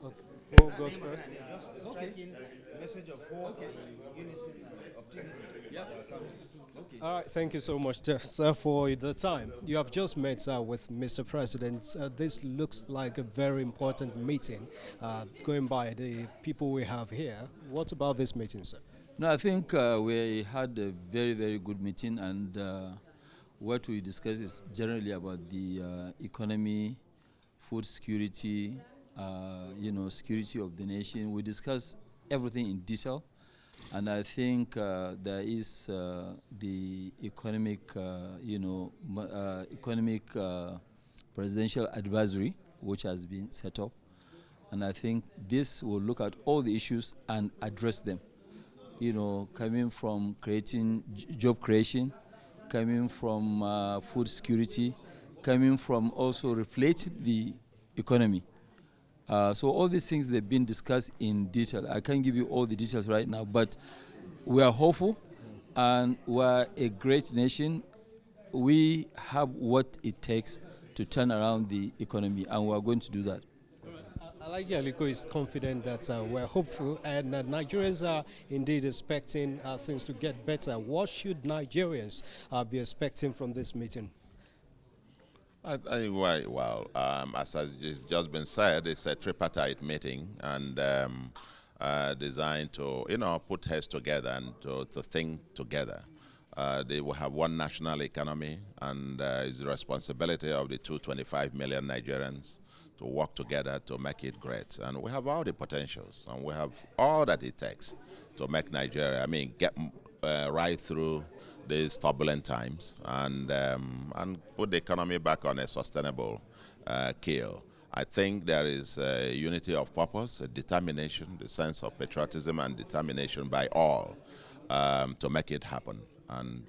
Okay. Who goes first? Just striking message of hope, unity, optimism. Yeah. Okay. All right, thank you so much, sir, for the time. You have just met with Mr. President. This looks like a very important meeting, going by the people we have here. What about this meeting, sir? No, I think we had a very, very good meeting, and what we discussed is generally about the economy, food security, security of the nation. We discussed everything in detail, and I think there is the economic, economic presidential advisory, which has been set up, and I think this will look at all the issues and address them. Coming from creating job creation, coming from food security, coming from also reflating the economy. So all these things, they've been discussed in detail. I can't give you all the details right now, but we are hopeful, and we're a great nation. We have what it takes to turn around the economy, and we're going to do that. Aliko is confident that we're hopeful, and Nigerians are indeed expecting things to get better. What should Nigerians be expecting from this meeting? I think, as has just been said, it's a tripartite meeting, and designed to, put heads together and to think together. They will have one national economy, and it's the responsibility of the 225 million Nigerians to work together to make it great. And we have all the potentials, and we have all that it takes to make Nigeria, get right through these turbulent times, and put the economy back on a sustainable keel. I think there is a unity of purpose, a determination, the sense of patriotism and determination by all to make it happen. And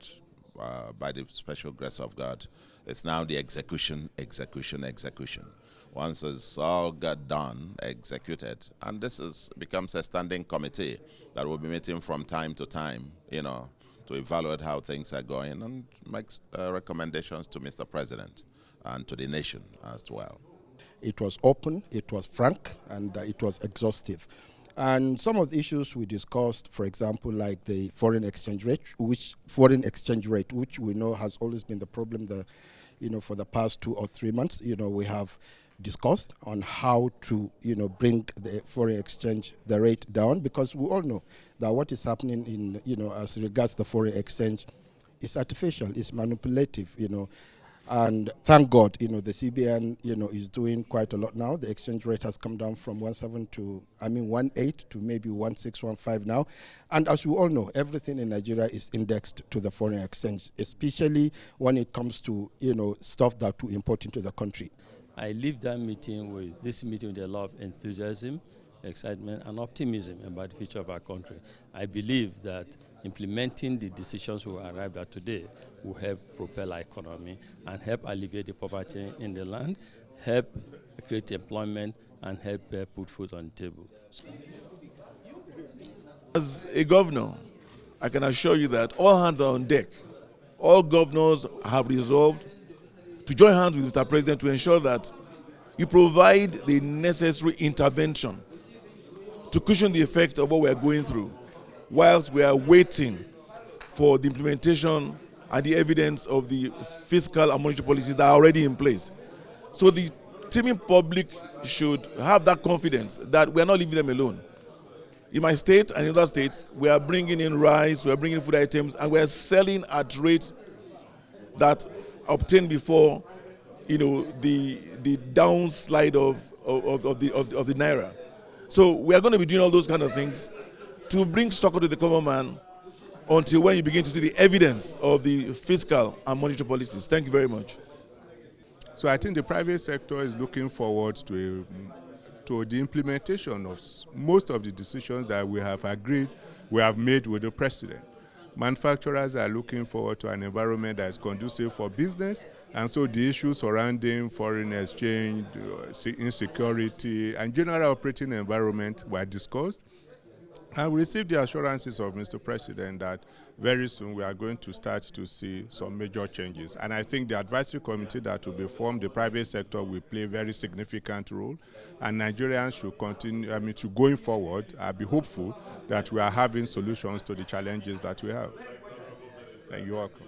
by the special grace of God, it's now the execution. Once it's all got done, executed, and this becomes a standing committee that will be meeting from time to time, to evaluate how things are going and make recommendations to Mr. President and to the nation as well. It was open, it was frank, and it was exhaustive. And some of the issues we discussed, for example, like the foreign exchange rate, which we know has always been the problem, for the past 2 or 3 months. We have discussed on how to, bring the foreign exchange, the rate down, because we all know that what is happening in, as regards the foreign exchange is artificial, is manipulative, And thank God, the CBN, is doing quite a lot now. The exchange rate has come down from 1.7 to, 1.8 to maybe 1.6, 1.5 now. And as we all know, everything in Nigeria is indexed to the foreign exchange, especially when it comes to, stuff that we import into the country. I leave this meeting with a lot of enthusiasm, excitement, and optimism about the future of our country. I believe that implementing the decisions we arrived at today will help propel our economy and help alleviate the poverty in the land, help create employment, and help put food on the table. As a governor, I can assure you that all hands are on deck. All governors have resolved to join hands with Mr. President to ensure that you provide the necessary intervention to cushion the effect of what we are going through, whilst we are waiting for the implementation and the evidence of the fiscal and monetary policies that are already in place. So the teeming public should have that confidence that we are not leaving them alone. In my state and in other states, we are bringing in rice, we are bringing in food items, and we are selling at rates that obtained before, the downslide of the naira. So we are going to be doing all those kind of things to bring succor to the common man until when you begin to see the evidence of the fiscal and monetary policies. Thank you very much. So I think the private sector is looking forward to the implementation of most of the decisions that we have made with the president. Manufacturers are looking forward to an environment that is conducive for business, and so the issues surrounding foreign exchange, insecurity, and general operating environment were discussed. And we received the assurances of Mr. President that very soon we are going to start to see some major changes. And I think the advisory committee that will be formed, the private sector will play a very significant role. And Nigerians should continue, to going forward, be hopeful that we are having solutions to the challenges that we have. Thank you. Welcome.